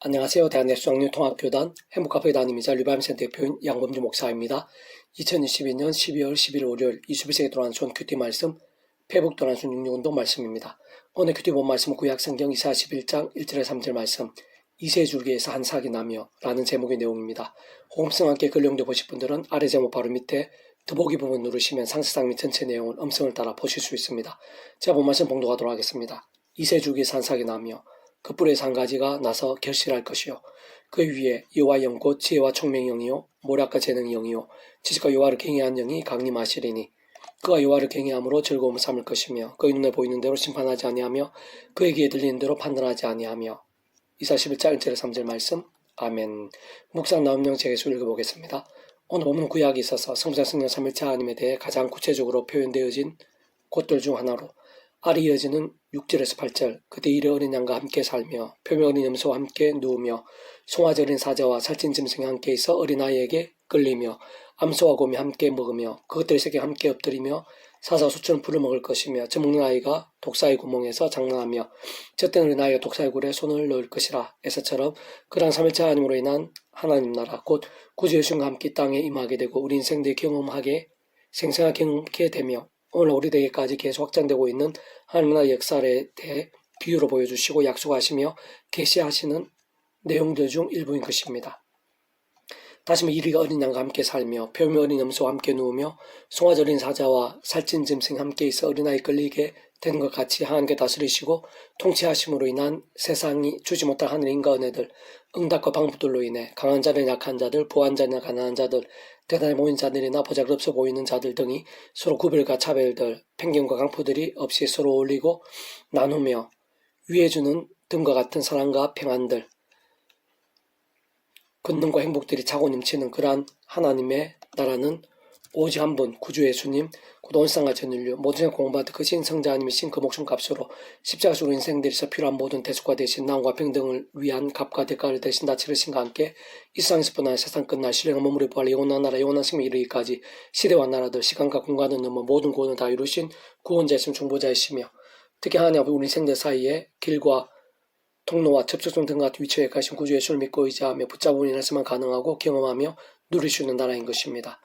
안녕하세요. 대한예수장로통합교단 행복카페 담임이자 류밤센터 대표인 양범주 목사입니다. 2022년 12월 11일 월요일 21세기 도란순 큐티 말씀 페북 도란순 66운동 말씀입니다. 오늘 큐티 본 말씀은 구약성경 이사야 11장 1절에 3절 말씀 이세줄기에서 한 삭이 나며 라는 제목의 내용입니다. 호흡성 함께 근령도 보실 분들은 아래 제목 바로 밑에 더보기 부분 누르시면 상세상 및 전체 내용을 음성을 따라 보실 수 있습니다. 제가 본 말씀 봉독하도록 하겠습니다. 이세줄기에서 한 삭이 나며 그 뿔에서 한 가지가 나서 결실할 것이요 그 위에 여호와의 영 곧 지혜와 총명의 영이요 모략과 재능의 영이요 지식과 여호와를 경외한 영이 강림하시리니 그가 여호와를 경외함으로 즐거움을 삼을 것이며 그의 눈에 보이는 대로 심판하지 아니하며 그의 귀에 들리는 대로 판단하지 아니하며. 이사야 11장 1절 3절 말씀. 아멘. 묵상 나음령 제게서 읽어보겠습니다. 오늘 본문 구약에 있어서 성부자 성령 삼일체 하나님에 대해 가장 구체적으로 표현되어진 곳들 중 하나로 알이 이어지는 6절에서 8절 그때 이르 어린 양과 함께 살며 표명 어린 염소와 함께 누우며 송아지 어린 사자와 살찐 짐승이 함께 있어 어린아이에게 끌리며 암소와 곰이 함께 먹으며 그것들의 새끼가 함께 엎드리며 사자와 소처럼 풀을 먹을 것이며 저 먹는 아이가 독사의 구멍에서 장난하며 젖된 어린아이가 독사의 굴에 손을 넣을 것이라. 에서처럼 그랑 삼일체 하나님으로 인한 하나님 나라 곧 구주의 순과 함께 땅에 임하게 되고 우리 인생들이 경험하게 생생하게 경험하게 되며 오늘 우리에게까지 계속 확장되고 있는 하나님 나라의 역사에 대해 비유로 보여주시고 약속하시며 계시하시는 내용들 중 일부인 것입니다. 다시 이리가 어린 양과 함께 살며 표명 어린 염소와 함께 누우며 송아지 어린 사자와 살찐 짐승 함께 있어 어린아이 끌리게 되는 것 같이 하나님께 다스리시고 통치하심으로 인한 세상이 주지 못할 하늘의 인과 은혜들, 응답과 방법들로 인해 강한 자들이나 약한 자들, 부한 자들이나 가난한 자들, 대단히 모인 자들이나 보잘것없어 보이는 자들 등이 서로 구별과 차별들, 편견과 강포들이 없이 서로 어울리고 나누며 위해 주는 등과 같은 사랑과 평안들, 권능과 행복들이 차고 넘치는 그러한 하나님의 나라는 오직 한 분 구주 예수님 곧 온상과 전 인류 모든 생 공부받은 그 신성자 하나님이신 그 목숨 값으로 십자가적으로 인생들에서 필요한 모든 대속과 대신 나음과 평등을 위한 값과 대가를 대신 다 치르신과 함께 이 세상에서 분한 세상 끝날 신령한 몸으로 부활 영원한 나라 영원한 생명 이르기까지 시대와 나라들 시간과 공간을 넘어 모든 구원을 다 이루신 구원자이신 중보자이시며 특히 하나님 아버지 우리 인생들 사이에 길과 통로와 접촉점 등 같은 위치에 가신 구주 예수를 믿고 의지하며 붙잡음으로 인해서만 가능하고 경험하며 누릴 수 있는 나라인 것입니다.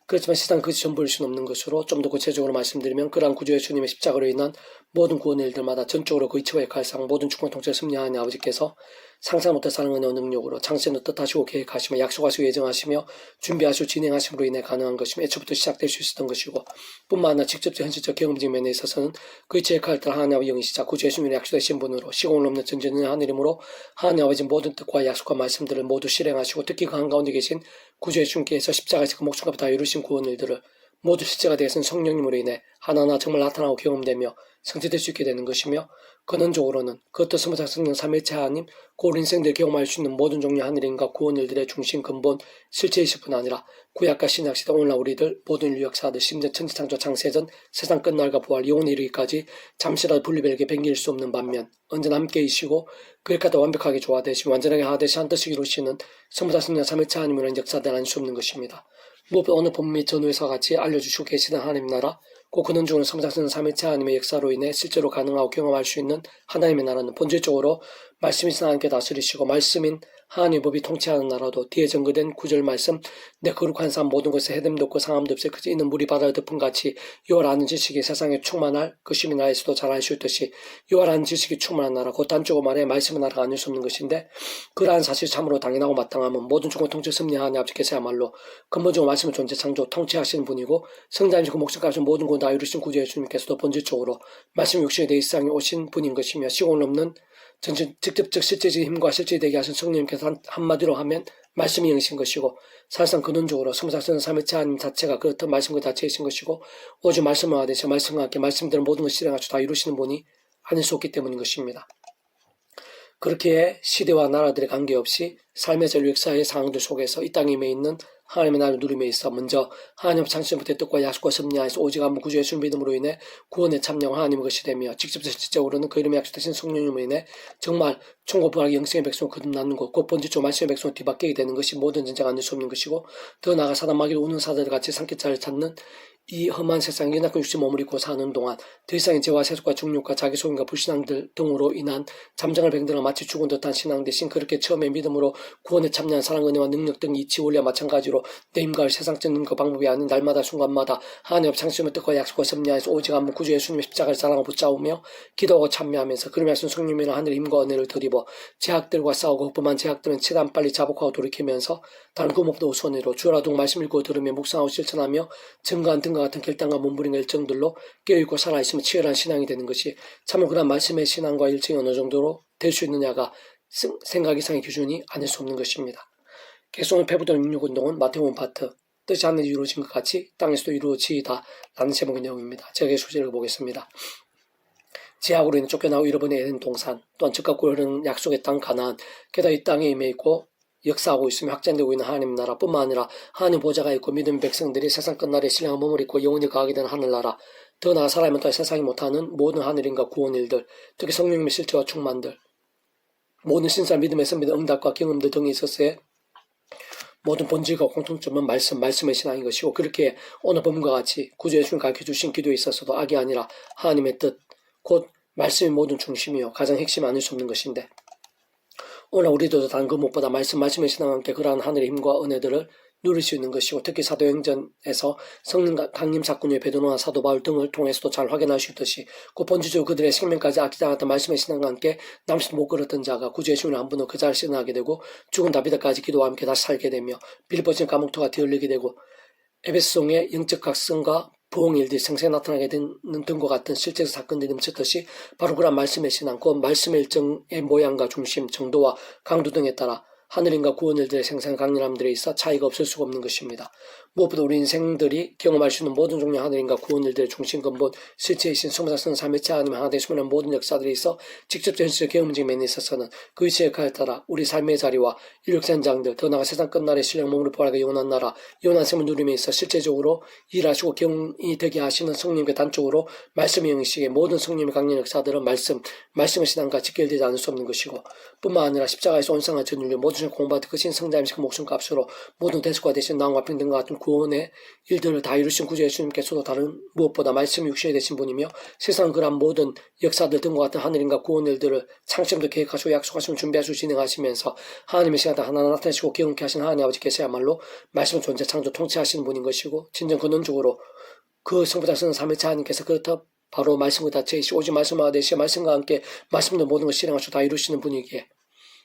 그렇지만 세상 그것이 전부일 수는 없는 것으로 좀 더 구체적으로 말씀드리면 그러한 구주 예수님의 십자가로 인한 모든 구원의 일들마다 전적으로 그 이치와 역할상 모든 축복 통치를 승리하는 아버지께서 상상 못할 사랑의 능력으로 창세는 뜻하시고 계획하시며 약속하시고 예정하시며 준비하시고 진행하심으로 인해 가능한 것이며 애초부터 시작될 수 있었던 것이고 뿐만 아니라 직접적 현실적 경험적 면에 있어서는 그 이치의 역할을 따라 하나님 아버지 영이시자 구주 예수님의 약속되신 분으로 시공을 넘는 전전의 하늘이므로 하나님 아버지 모든 뜻과 약속과 말씀들을 모두 실행하시고 특히 그 한가운데 계신 구주 예수님께서 십자가에서 그 목숨값을 다 이루신 구원 일들을 모두 실제가 되신 성령님으로 인해 하나하나 정말 나타나고 경험되며 성취될 수 있게 되는 것이며 근원적으로는 그것도 스무살 성령 삼일체 하나님 곧 인생들 경험할 수 있는 모든 종류의 하늘인과 구원 일들의 중심 근본 실체이실 뿐 아니라 구약과 신약 시대 오늘날 우리들 모든 인류 역사들 심지어 천지창조 창세전 세상 끝날과 부활 영원에 이르기까지 잠시라도 분리별에게 변길 수 없는 반면 언제나 함께이시고 그일까지 완벽하게 조화되시고 완전하게 하되시 한 뜻을 이루시는 스무살 성령 삼일체 하나님이라는 역사들 알 수 없는 것입니다. 무엇보다 오늘 본문 및 전후에서 같이 알려주시고 계시는 하나님 나라 곧 그는 중으로 성장스러운 삼일체 하나님의 역사로 인해 실제로 가능하고 경험할 수 있는 하나님의 나라는 본질적으로 말씀이신 하나님께 다스리시고 말씀인 하나님의 법이 통치하는 나라도 뒤에 전거된 구절 말씀 내 거룩한 삶 모든 것에 해됨도 없고 상함도 없이 그저 있는 물이 바다를 덮은같이 여호와라는 지식이 세상에 충만할 것임이 나에서도 잘 알 수 있듯이 여호와라는 지식이 충만한 나라 곧 단적으로 말해 말씀의 나라가 아닐 수 없는 것인데 그러한 사실 참으로 당연하고 마땅함은 모든 중고 통치 섭리하는 아버지께서야말로 근본적으로 말씀의 존재 창조 통치하시는 분이고 성자님 그 목숨값을 모든 것 다 이루신 구주 예수님께서도 본질적으로 말씀 육신이 되어 이 세상에 오신 분인 것이며 시공을 넘는 직접적 실제적인 힘과 실제 되게 하신 성령님께서 한마디로 하면 말씀이 영이신 것이고 사실상 근원적으로 스무살 성령 삼일체 하나님 자체가 그렇던 말씀과 자체이신 것이고 오직 말씀을 하듯이 말씀과 함께 말씀대로 모든 것을 실행하시고 다 이루시는 분이 아닐 수 없기 때문인 것입니다. 그렇게 시대와 나라들의 관계없이 삶의 전류 역사의 상황들 속에서 이 땅에 임해 있는 하나님의 나라를 누림에 있어 먼저 하나님 창세부터 뜻과 약속과 섭리하에서 오직 한 분 구주 예수 믿음으로 인해 구원의 참령 하나님의 것이 되며 직접적 실질적으로는 그 이름에 약속되신 성령님으로 인해 정말 총고부하게 영생의 백성을 거듭나는 것 곧 본질적으로 말씀의 백성을 뒤바뀌게 되는 것이 모든 전쟁가 아닐 수 없는 것이고 더 나아가 사단 마귀를 우는 사자들 같이 산깃자를 찾는 이 험한 세상 연약한 육신 몸을 입고 사는 동안 더 이상의 죄와 세속과 중욕과 자기소임과 불신앙들 등으로 인한 잠정을 병들어 마치 죽은 듯한 신앙 대신 그렇게 처음에 믿음으로 구원에 참여한 사랑, 은혜와 능력 등 이치 원리와 마찬가지로 내 힘과 세상적 능력과 방법이 아닌 날마다 순간마다 하나님 앞 창심의 뜻과 약속과 섭리 안에서 오직 한 분 구주 예수님의 십자가를 사랑하고 붙잡으며 기도하고 참여하면서 그를 말씀 성령이나 하늘의 힘과 은혜를 드리고 제약들과 싸우고 흑범한 제약들은 최대한 빨리 자복하고 돌이키면서 다른 구목도 우선으로 주라 동 말씀 읽고 들으며 묵상하고 실천하며 증거한 등과 같은 결단과 몸부림과 일정들로 깨어있고 살아있으면 치열한 신앙이 되는 것이 참으로 그런 말씀의 신앙과 일정이 어느 정도로 될 수 있느냐가 생각 이상의 기준이 아닐 수 없는 것입니다. 계속은 패부동 육육운동은 마태복음 파트 뜻이 하늘에 이루어진 것 같이 땅에서도 이루어지이다 라는 제목의 내용입니다. 제가 계속 읽어보겠습니다. 제약으로 인해 쫓겨나고 잃어버린 에덴 동산 또한 즉각고 흐르는 약속의 땅 가나안 게다가 이 땅에 임해 있고 역사하고 있으며 확장되고 있는 하나님 나라뿐만 아니라 하나님 보좌가 있고 믿음의 백성들이 세상 끝날에 신령한 몸을 입고 영원히 거하게 되는 하늘나라 더 나아 살아야만 또 세상이 못하는 모든 하늘인과 구원일들 특히 성령님의 실제와 충만들 모든 신사 믿음에서 믿은 응답과 경험들 등이 있었어요. 모든 본질과 공통점은 말씀의 신앙인 것이고 그렇게 오늘 본문과 같이 구주 예수님 가르쳐주신 기도에 있어서도 악이 아니라 하나님의 뜻 곧 말씀이 모든 중심이요 가장 핵심이 아닐 수 없는 것인데 오늘 우리도 다른 그 무엇보다 말씀의 신앙과 함께 그러한 하늘의 힘과 은혜들을 누릴 수 있는 것이고 특히 사도행전에서 성령 강림 사건 후에 베드로나 사도 바울 등을 통해서도 잘 확인할 수 있듯이 그 본질적으로 그들의 생명까지 아끼지 않았던 말씀의 신앙과 함께 남짓 못 걸었던 자가 구주 예수님을 한 번도 그 자를 신뢰하게 되고 죽은 다비드까지 기도와 함께 다시 살게 되며 빌립보진 감옥토가 뒤흘리게 되고 에베소성의 영적 각성과 부흥일들이 생생히 나타나게 되는 등과 같은 실제적 사건들이 넘쳤듯이 바로 그런 말씀의 신앙, 그 말씀의 일정의 모양과 중심, 정도와 강도 등에 따라 하늘인과 구원일들의 생생 강렬함들에 있어 차이가 없을 수가 없는 것입니다. 무엇보다 우리 인생들이 경험할 수 있는 모든 종류의 하늘인과 구원일들의 중심 근본, 실체이신 성사성 삼위체 하나님 하나 되시면 모든 역사들에 있어 직접 현실적 경험적인 면에 있어서는 그 위치의 역할에 따라 우리 삶의 자리와 인력센장들, 더 나아가 세상 끝날의 신령 몸으로 부활하게 영원한 나라, 영원한 생을 누림에 있어 실제적으로 일하시고 경험이 되게 하시는 성령님께 단적으로 말씀의 형식의 모든 성령님의 강렬 역사들은 말씀의 신앙과 직결되지 않을 수 없는 것이고 뿐만 아니라 십자가에서 온상한 전율로 모든 공부받은 그 신성자임식 목숨 값으로 모든 대속과 대신 나음과 평등과 같은 구원의 일들을 다 이루신 구주 예수님께서도 다른 무엇보다 말씀이 육신이 되신 분이며 세상 그런 모든 역사들 등과 같은 하늘인과 구원 일들을 창시부터 계획하시고 약속하시고 준비하시고 진행하시면서 하나님의 시간에 하나하나 나타내시고 경험케 하신 하나님 아버지께서야말로 말씀 존재 창조 통치하시는 분인 것이고 진정 근원적으로 그 성부자 성은 삼위체 하나님께서 그렇다 바로 말씀과 자체이시 오직 말씀과 되시 말씀과 함께 말씀도 모든 것을 실행하시고 다 이루시는 분이기에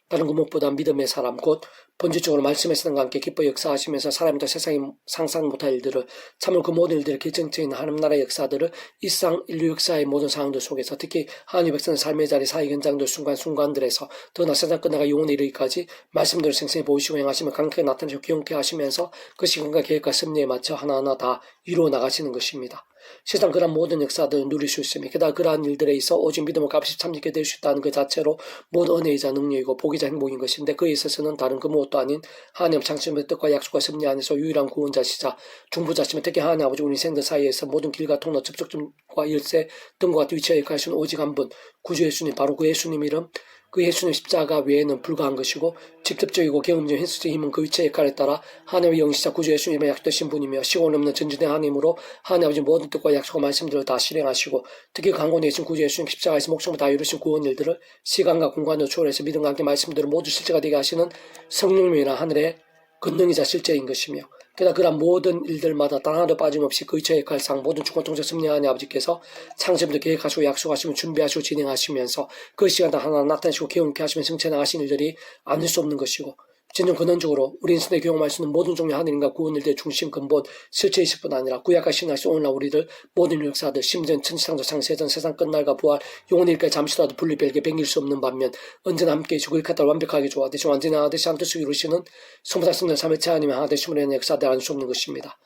다른 그 무엇보다 믿음의 사람 곧 본질적으로 말씀의 신앙과 함께 기뻐 역사하시면서 사람도 세상이 상상 못할 일들을 참으로 그 모든 일들을 결정적인 하나님 나라의 역사들을 일상 인류 역사의 모든 상황들 속에서 특히 하나님 백성의 삶의 자리 사회 현장들 순간순간들에서 더 세상 끝나가 영원에 이르기까지 말씀들을 생생히 보이시고 행하시며 강하게 나타내시고 기억케 하시면서 그 시간과 계획과 섭리에 맞춰 하나하나 다 이루어 나가시는 것입니다. 세상 그러한 모든 역사들을 누릴 수 있으며 게다가 그러한 일들에 있어 오직 믿음을 값이 참짓게 될 수 있다는 그 자체로 모든 은혜이자 능력이고 복이자 행복인 것인데 그에 있어서는 다른 그 무엇도 아닌 하나님 창조의 뜻과 약속과 섭리 안에서 유일한 구원자시자 중보자시며 특히 하나님 아버지 우리 인생들 사이에서 모든 길과 통로 접촉점과 일세 등과 같은 위치에 역할하시는 오직 한 분 구주 예수님 바로 그 예수님 이름 그 예수님 십자가 외에는 불가한 것이고 직접적이고 경험적 현실적 힘은 그 위치의 역할에 따라 하나님의 영시자 구주 예수님의 약되신 분이며 시온 없는 전지된 하나님으로 하나님 아버지 모든 뜻과 약속과 말씀들을 다 실행하시고 특히 강권에 계신 구주 예수님 십자가에서 목숨을 다 이루신 구원 일들을 시간과 공간으로 초월해서 믿음과 함께 말씀들을 모두 실제가 되게 하시는 성령님이나 하늘의 권능이자 실제인 것이며 게다가 그런 모든 일들마다 단 하나도 빠짐없이 그 위치의 역할상 모든 주권 통제 섭리하는 아버지께서 창세부터 계획하시고 약속하시고 준비하시고 진행하시면서 그 시간 다 하나 나타내시고 경험케 하시면 성체 나가신 일들이 아닐 수 없는 것이고 진정 근원적으로 우리 인생에 경험할 수 있는 모든 종류의 하늘인과 구원 일들의 중심 근본 실체이실 뿐 아니라 구약과 신약시 오늘날 우리들 모든 역사들 심지어 천지창조 창세전 세상 끝날과 부활 영원히 일까지 잠시라도 분리별게 뱅길 수 없는 반면 언제나 함께 해주고 일카달 완벽하게 조화 대신 완전히 하나 되시 한 뜻을 이루시는 성부자 성령 삼위체 하나님의 하나 되심으로 인한 역사들 아닐 수 없는 것입니다.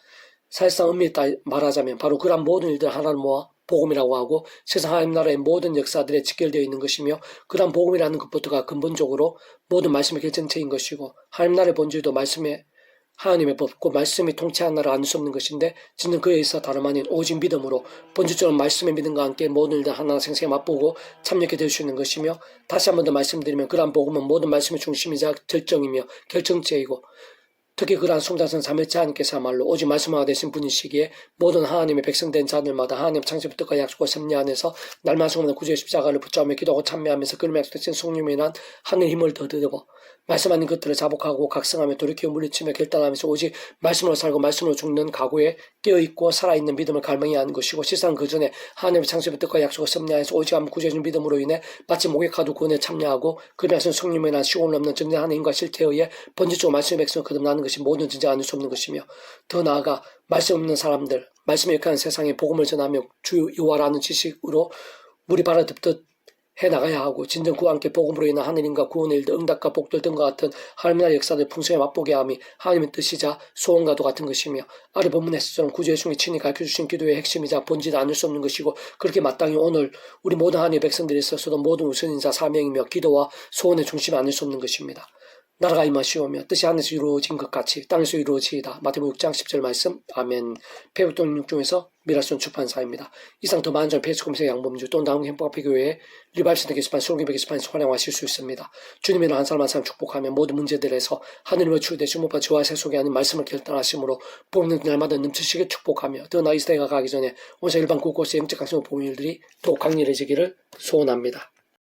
사실상 엄밀히 말하자면 바로 그런 모든 일들을 하나를 모아 복음이라고 하고 세상 하나님 나라의 모든 역사들에 직결되어 있는 것이며 그런 복음이라는 것부터가 근본적으로 모든 말씀의 결정체인 것이고 하나님 나라의 본질도 말씀의 하나님의 법, 그 말씀이 통치하는 나라를 알 수 없는 것인데 진정 그에 있어 다름 아닌 오직 믿음으로 본질적으로 말씀의 믿음과 함께 모든 일들 하나하나 생생히 맛보고 참여하게 될 수 있는 것이며 다시 한 번 더 말씀드리면 그러한 복음은 모든 말씀의 중심이자 결정이며 결정체이고 특히 그러한 성자선 자매체 하나님께서야말로 오직 말씀화가 되신 분이시기에 모든 하나님의 백성된 자들마다 하나님 창세부터 끝까지 약속과 섭리 안에서 날만 성만한 구주의 십자가를 붙잡으며 기도하고 참여하면서 그를 약속되신 성령이란 하늘 힘을 더듬고 말씀하는 것들을 자복하고 각성하며 돌이켜 물리치며 결단하면서 오직 말씀으로 살고 말씀으로 죽는 각오에 깨어있고 살아있는 믿음을 갈망해야 하는 것이고 실상 그 전에 하나님의 창세부터 끝까지 약속과 섭리 안에서 오직 한 구주의 믿음으로 인해 마치 목욕하도 구원에 참여하고 그를 약속된 성령이란 시온을 없는 전쟁하는 힘과 실태에 의해 번지적으로 말씀의 백성을 거듭나는 것이 모든 전쟁 아닐 수 없는 것이며 더 나아가 말씀 없는 사람들 말씀에 역하는 세상에 복음을 전하며 주 여호와라는 지식으로 물이 발아듣듯 해나가야 하고 진정 그와 함께 복음으로 인한 하느님과 구원의 일들 응답과 복들 등과 같은 하나님 나라의 역사들 풍성에 맛보게 함이 하나님의 뜻이자 소원과도 같은 것이며 아래 본문에서처럼 구주의 중에 친히 가르쳐주신 기도의 핵심이자 본질은 아닐 수 없는 것이고 그렇게 마땅히 오늘 우리 모든 하나님의 백성들이 있어서도 모든 우선인자 사명이며 기도와 소원의 중심이 아닐 수 없는 것입니다. 나라가 임하시오며 뜻이 하늘에서 이루어진 것 같이 땅에서 이루어지이다. 마태복음 6장 10절 말씀. 아멘. 배우통 6중에서 미라손 출판사입니다. 이상 더 많은 점 페이스콤에서 양범주 또는 다음 행복학교회 리발센터 게시판 수록인배 게시판에서 활용하실 수 있습니다. 주님의 한 사람 한 사람 축복하며 모든 문제들에서 하늘을 치유되시 못봐 저와 세 속에 아닌 말씀을 결단하심으로 복음은 날마다 넘치시게 축복하며 더 나이 시대가 가기 전에 온세 일반 곳곳의 영적 강성 복음 일들이 더욱 강렬해지기를 소원합니다.